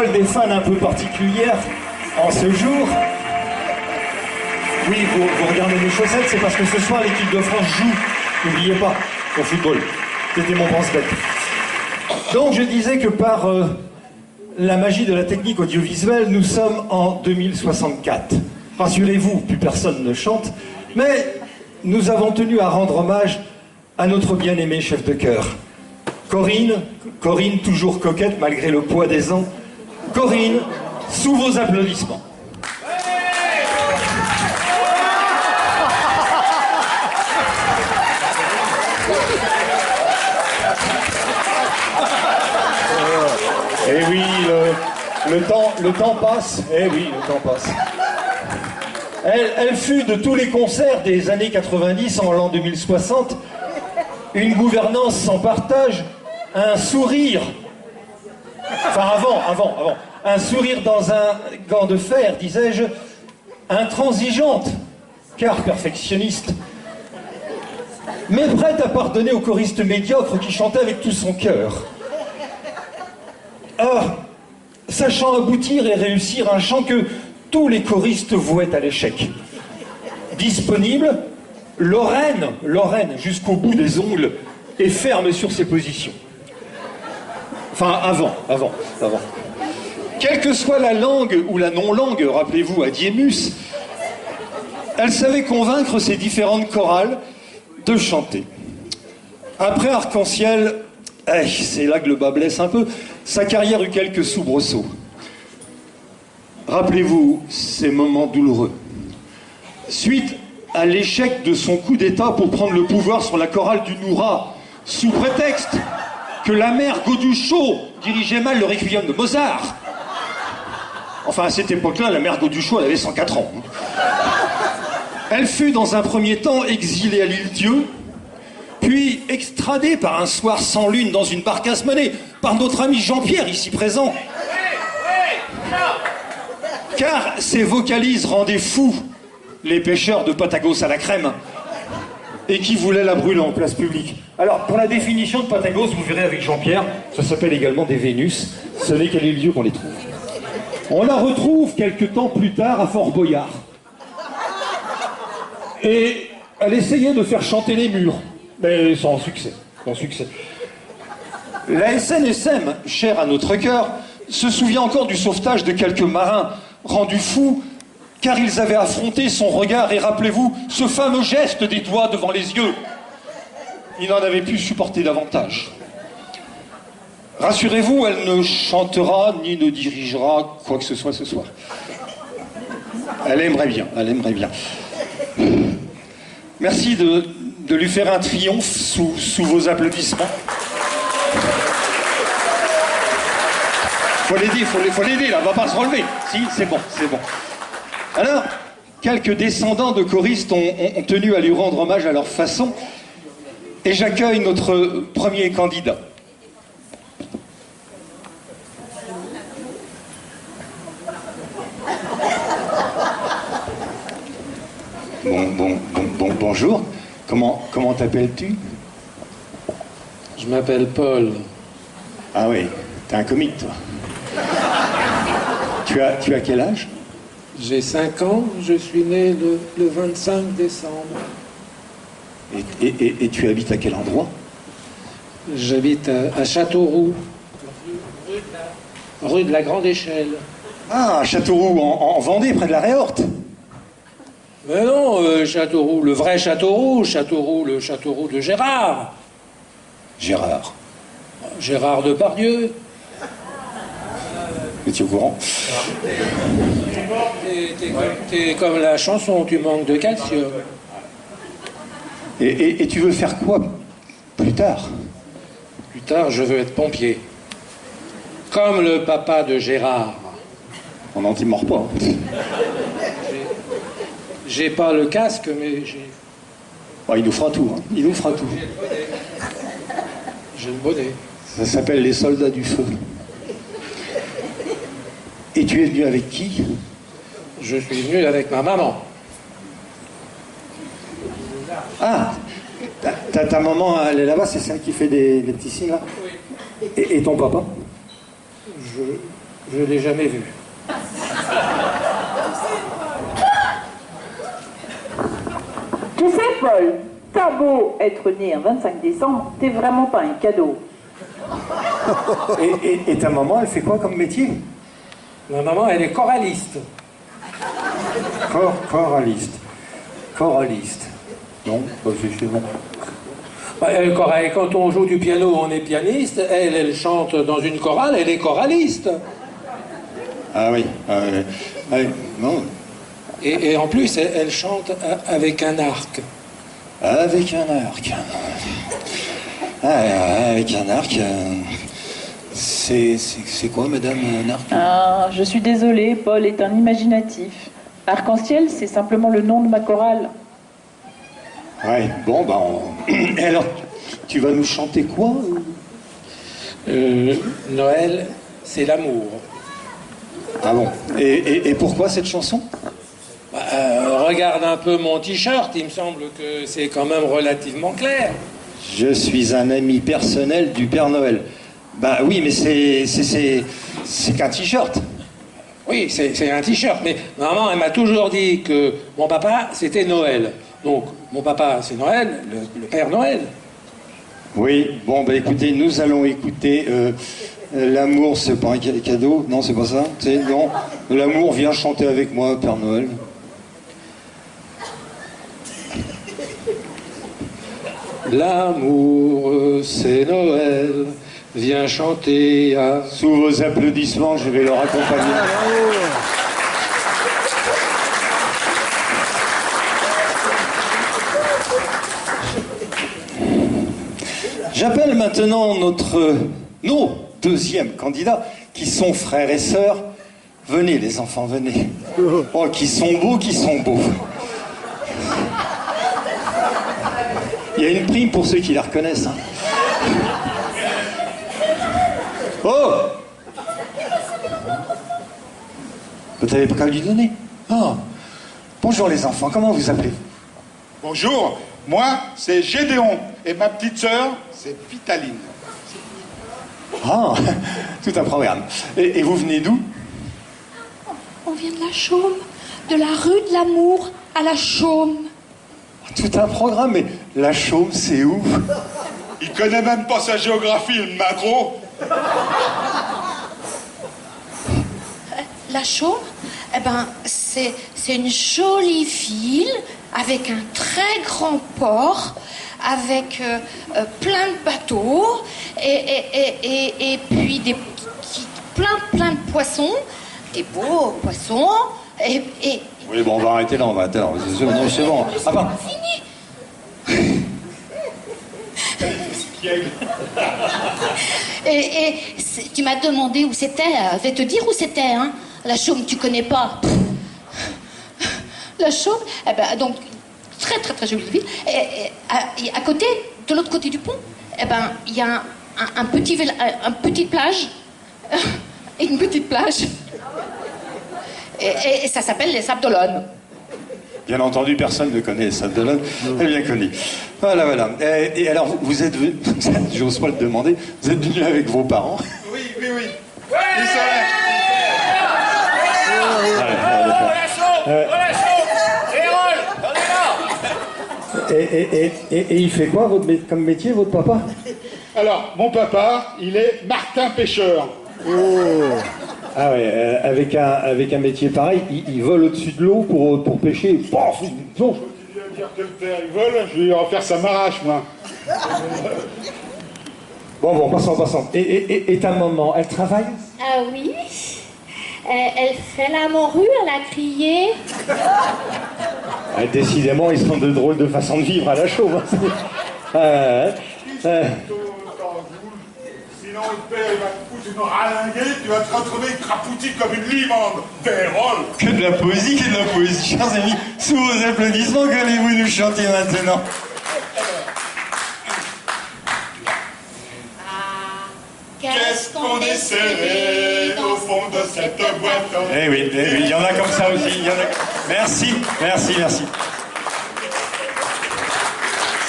étoile des fans un peu particulière en ce jour. Oui, vous regardez mes chaussettes, c'est parce que ce soir l'équipe de France joue, n'oubliez pas, au football. C'était mon pense-bête. Donc je disais que par la magie de la technique audiovisuelle, nous sommes en 2064. Rassurez-vous, plus personne ne chante, mais nous avons tenu à rendre hommage à notre bien-aimé chef de chœur. Corinne, toujours coquette malgré le poids des ans. Corinne, sous vos applaudissements. Eh oui, le temps passe. Eh oui, le temps passe. Elle fut de tous les concerts des années 90 en l'an 2060 une gouvernance sans partage, un sourire. Enfin, avant. Un sourire dans un gant de fer, disais-je, intransigeante, car perfectionniste, mais prête à pardonner aux choristes médiocres qui chantaient avec tout son cœur. Sachant aboutir et réussir un chant que tous les choristes vouaient à l'échec. Disponible, Lorraine, jusqu'au bout des ongles, et ferme sur ses positions. Enfin, avant. Quelle que soit la langue ou la non-langue, rappelez-vous Adiemus, elle savait convaincre ses différentes chorales de chanter. Après Arc-en-Ciel, c'est là que le bas blesse un peu, sa carrière eut quelques soubresauts. Rappelez-vous ces moments douloureux. Suite à l'échec de son coup d'État pour prendre le pouvoir sur la chorale du Noura, sous prétexte que la mère Gauduchot dirigeait mal le requiem de Mozart. Enfin, à cette époque-là, la mère Gauduchot, elle avait 104 ans. Elle fut dans un premier temps exilée à l'Île-Dieu, puis extradée par un soir sans lune dans une barcasse menée par notre ami Jean-Pierre, ici présent. Car ses vocalises rendaient fous les pêcheurs de Patagos à la crème et qui voulaient la brûler en place publique. Alors, pour la définition de Patagos, vous verrez avec Jean-Pierre, ça s'appelle également des Vénus, ce n'est qu'à l'Île-Dieu qu'on les trouve. On la retrouve quelques temps plus tard à Fort Boyard. Et elle essayait de faire chanter les murs, mais sans succès. La SNSM, chère à notre cœur, se souvient encore du sauvetage de quelques marins rendus fous car ils avaient affronté son regard et rappelez-vous ce fameux geste des doigts devant les yeux. Il n'en avait pu supporter davantage. Rassurez-vous, elle ne chantera ni ne dirigera quoi que ce soit ce soir. Elle aimerait bien. Merci de lui faire un triomphe sous vos applaudissements. Faut l'aider, là, elle va pas se relever. Si, c'est bon. Alors, quelques descendants de choristes ont tenu à lui rendre hommage à leur façon, et j'accueille notre premier candidat. Bonjour. Comment t'appelles-tu? Je m'appelle Paul. Ah oui, t'es un comique, toi. Tu as quel âge? J'ai 5 ans, je suis né le 25 décembre. Et tu habites à quel endroit? J'habite à Châteauroux, rue de la Grande Échelle. Ah, à Châteauroux, en Vendée, près de la Réorte. Mais non, Châteauroux, le vrai Châteauroux, le Châteauroux de Gérard. Gérard Depardieu. Es-tu au courant? T'es comme la chanson, tu manques de calcium. Et tu veux faire quoi plus tard? Plus tard, je veux être pompier. Comme le papa de Gérard. On n'en mord pas. J'ai pas le casque, mais j'ai... Oh, il nous fera tout, hein. Il nous fera tout. J'ai le bonnet. Ça s'appelle les soldats du feu. Et tu es venu avec qui? Je suis venu avec ma maman. Ah, ta maman, elle est là-bas, c'est celle qui fait des petits signes, là? Oui. Et ton papa? Je l'ai jamais vu. Tu sais, Paul, t'as beau être né un 25 décembre, t'es vraiment pas un cadeau. Et ta maman, elle fait quoi comme métier? Ma maman, elle est choraliste. Choraliste. Choraliste. Non, c'est bon. Quand on joue du piano, on est pianiste. Elle chante dans une chorale, elle est choraliste. Ah oui, non. Et en plus, elle chante avec un arc. Avec un arc. Avec un arc. C'est quoi, madame, un arc? Ah, je suis désolée, Paul est un imaginatif. Arc-en-ciel, c'est simplement le nom de ma chorale. Ouais, bon, Et alors, tu vas nous chanter quoi? Noël, c'est l'amour. Ah bon? Et pourquoi cette chanson? Regarde un peu mon t-shirt, il me semble que c'est quand même relativement clair. Je suis un ami personnel du Père Noël. Bah oui, mais c'est qu'un t-shirt. Oui, c'est un t-shirt, mais maman, elle m'a toujours dit que mon papa, c'était Noël. Donc, mon papa, c'est Noël, le Père Noël. Oui, bon, écoutez, nous allons écouter L'amour, c'est pas un cadeau. Non, c'est pas ça. Non, l'amour, viens chanter avec moi, Père Noël. L'amour, c'est Noël, viens chanter à... Sous vos applaudissements, je vais leur accompagner. J'appelle maintenant nos deuxièmes candidats, qui sont frères et sœurs. Venez les enfants, venez. Oh, qui sont beaux, qui sont beaux. Il y a une prime pour ceux qui la reconnaissent. Hein. Oh! Vous n'avez pas qu'à lui donner. Oh. Bonjour les enfants, comment vous appelez? Bonjour, moi c'est Gédéon et ma petite sœur c'est Vitaline. Ah, tout un programme. Et vous venez d'où? On vient de la Chaume, de la rue de l'Amour à la Chaume. Tout un programme, mais la Chaume, c'est où? Il connaît même pas sa géographie, le macro. La Chaume, eh ben, c'est une jolie ville avec un très grand port, avec plein de bateaux et puis plein de poissons, des beaux poissons et... Oui, bon, on va arrêter là, c'est bon. Ah, bah. Fini. Tu m'as demandé où c'était, je vais te dire où c'était, hein. La Chaume, tu connais pas. La Chaume, eh ben, donc, très très très jolie ville. Et à côté, de l'autre côté du pont, eh ben, il y a un petite plage. Et une petite plage. Et ça s'appelle les Sables d'Olonne. Bien entendu, personne ne connaît les Sables d'Olonne. Elle est bien connue. Voilà. Et alors, vous êtes venu, j'ose pas le demander, vous êtes venu avec vos parents? Oui. Ils sont là. Et il fait quoi comme métier, votre papa? Alors, mon papa, il est Martin Pêcheur. Oh. Ah ouais, avec un métier pareil, il vole au-dessus de l'eau pour pêcher. Bon. Tu viens de dire que le père il vole, je vais lui refaire sa marache, moi. Bon, passons. Et ta maman, elle travaille? Ah oui. Elle fait la morue, elle a crié. Décidément, ils sont de drôles de façon de vivre à la Chaume. Sinon, le père, il va te foutre une ralinguée, tu vas te retrouver crapouti comme une limande. Vérole. Que de la poésie. Chers amis, sous vos applaudissements, qu'allez-vous nous chanter maintenant? Qu'est-ce qu'on est serré au fond de cette boîte. Eh oui, il y en a comme ça aussi. Merci.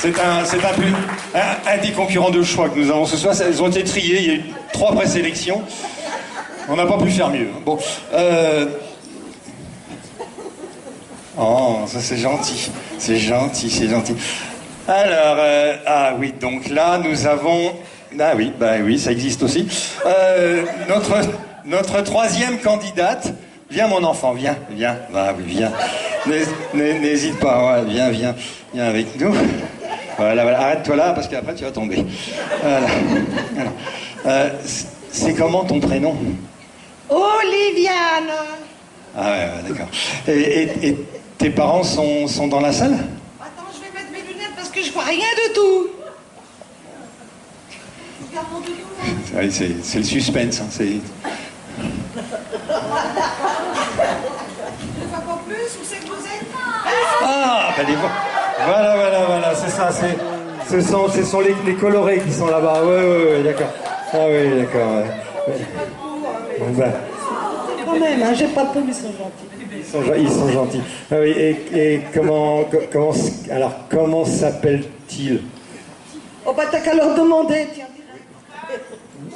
C'est un des concurrents de choix que nous avons ce soir. Ils ont été triés, il y a eu 3 présélections. On n'a pas pu faire mieux. Bon, oh, ça c'est gentil. C'est gentil, c'est gentil. Alors, ah oui, donc là, nous avons... Ah oui, bah oui, ça existe aussi. Notre troisième candidate... Viens, mon enfant, viens. Ah oui, viens. N'hésite pas, ouais, viens avec nous. Voilà, arrête-toi là, parce qu'après, tu vas tomber. Voilà. C'est comment ton prénom? Oliviane. Ah ouais, d'accord. Et tes parents sont dans la salle? Attends, je vais mettre mes lunettes parce que je vois rien du tout. Regarde mon doudou. Oui, c'est le suspense. Hein, c'est... Je vois pas plus, où c'est que vous êtes? Ah, ben les voilà, c'est ça, ce sont les colorés qui sont là-bas. Ouais, d'accord. Ah oui, d'accord. Ouais. Ben, Quand même, hein, j'ai pas de peau, mais ils sont gentils. ils sont gentils. Ah oui, et comment s'appelle-t-il? Oh bah t'as qu'à leur demander, tiens.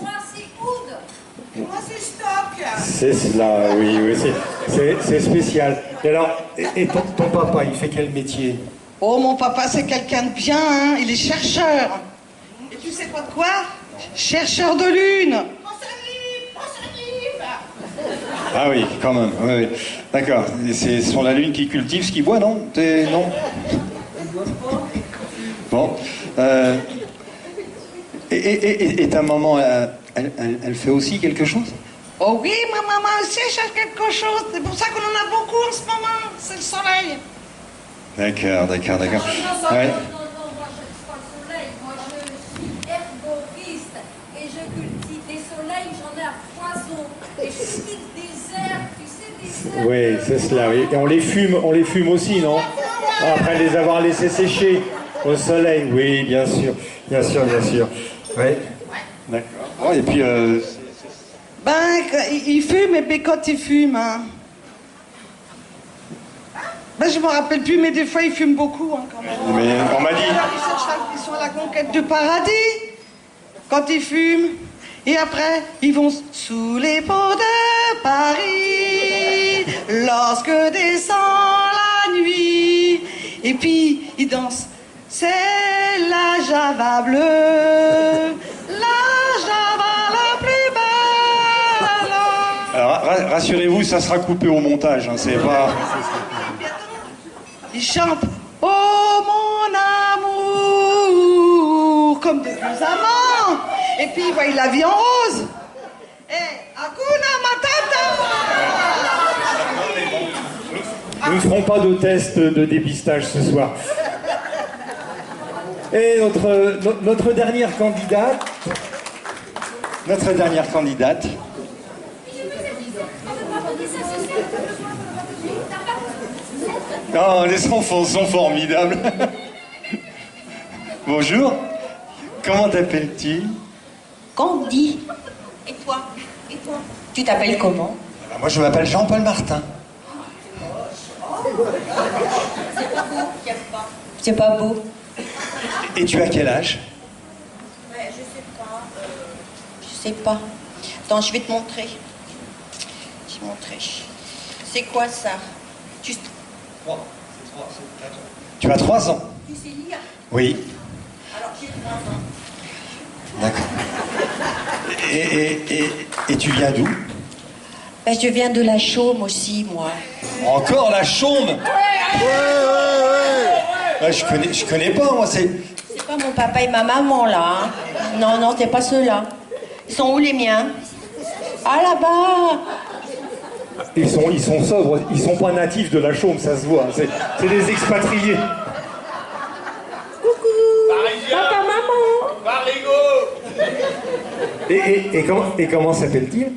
Moi, c'est Oud. Moi c'est Stock. C'est cela, oui, c'est spécial. Et alors, et ton papa, il fait quel métier? Oh, mon papa, c'est quelqu'un de bien, hein. Il est chercheur. Et tu sais pas de quoi? Chercheur de lune. Ah oui, quand même, oui. D'accord, c'est sur la lune qui cultive ce qu'il boit, non? Non? Bon. Et ta maman, elle fait aussi quelque chose? Oh oui, ma maman aussi cherche quelque chose. C'est pour ça qu'on en a beaucoup en ce moment. C'est le soleil. D'accord. Ouais. Non, moi je ne suis pas le soleil, moi je suis herboriste et je cultive des soleils, j'en ai à foison. Et je cultive des herbes, tu sais, des herbes. Oui, c'est cela, oui. Et on les fume aussi, non? Après les avoir laissés sécher au soleil, oui, bien sûr. Oui. D'accord. Oh, et puis, Ben, il fume, et puis quand il fume, hein. Ben, je me rappelle plus, mais des fois, il fume beaucoup, hein, quand même. mais on m'a dit... Ils sont à la conquête du paradis, quand ils fument. Et après, ils vont sous les ponts de Paris, lorsque descend la nuit. Et puis, ils dansent. C'est la Java bleue, la Java la plus belle. Alors, rassurez-vous, ça sera coupé au montage, hein, c'est pas... Ils chantent « Oh mon amour !» comme de vieux amants. Et puis ils voient la vie en rose. Et Hakuna Matata. Nous ne ferons pas de test de dépistage ce soir. Et notre dernière candidate... Oh, les enfants sont formidables. Bonjour. Comment t'appelles-tu? Candy. Et toi? Tu t'appelles comment? Moi, je m'appelle Jean-Paul Martin. C'est pas beau. Et tu as quel âge? Je sais pas. Attends, je vais te montrer. C'est quoi ça? Tu as 3 ans. Tu sais lire? Oui. Alors j'ai 3 ans. D'accord. Et tu viens d'où? Ben, je viens de la Chaume aussi, moi. Encore la Chaume? Ouais, je connais pas, moi, c'est... C'est pas mon papa et ma maman, là. Hein. Non, c'est pas ceux-là. Ils sont où, les miens? Ah, là-bas. Ils sont sobres, ils sont pas natifs de la Chaume, ça se voit. C'est des expatriés. Papa, maman. Et comment s'appelle-t-il?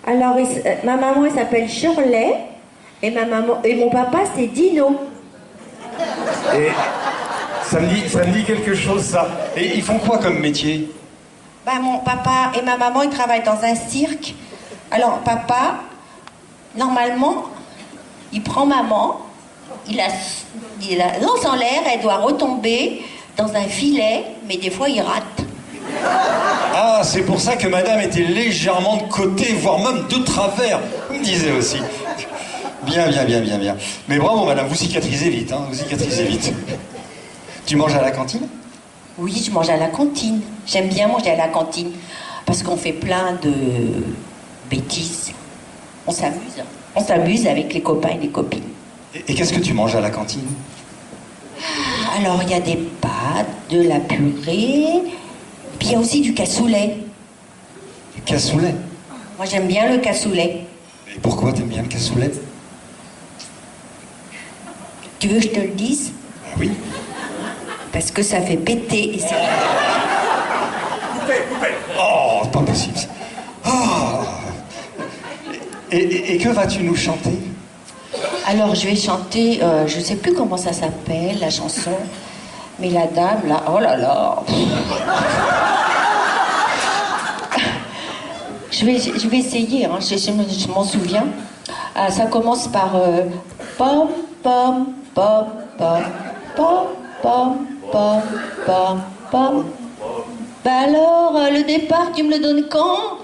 Alors, ma maman, elle s'appelle Shirley, et mon papa, c'est Dino. Et ça me dit quelque chose, ça. Et ils font quoi comme métier? Ben, mon papa et ma maman, ils travaillent dans un cirque. Alors, papa, normalement, il prend maman, il la lance en l'air, elle doit retomber dans un filet, mais des fois, il rate. Ah, c'est pour ça que madame était légèrement de côté, voire même de travers. Vous me disiez aussi. Bien. Mais bravo madame, vous cicatrisez vite, hein, vous cicatrisez vite. Tu manges à la cantine? Oui, je mange à la cantine. J'aime bien manger à la cantine parce qu'on fait plein de bêtises. On s'amuse. On s'amuse avec les copains et les copines. Et qu'est-ce que tu manges à la cantine? Alors, il y a des pâtes, de la purée, puis il y a aussi du cassoulet. Du cassoulet? Moi, j'aime bien le cassoulet. Et pourquoi t'aimes bien le cassoulet? Tu veux que je te le dise? Oui. Parce que ça fait péter et c'est... Oh, pas possible. Oh. Et que vas-tu nous chanter? Alors, je vais chanter, je sais plus comment ça s'appelle, la chanson, mais la dame, là, oh là là. Je vais essayer, hein, je m'en souviens. Ah, ça commence par pom, pom, pom, pom, pom, pom, pom, pom, pom. Bah alors, le départ, tu me le donnes quand?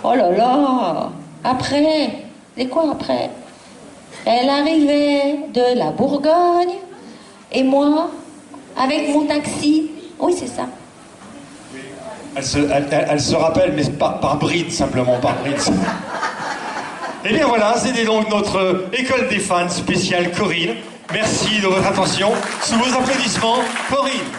Oh là là. Après, c'est quoi après? Elle arrivait de la Bourgogne, et moi, avec mon taxi. Oui, c'est ça. Elle se rappelle, mais par bride, simplement, par bride. Eh bien voilà, c'était donc notre école des fans spéciale Corinne. Merci de votre attention. Sous vos applaudissements, Corinne.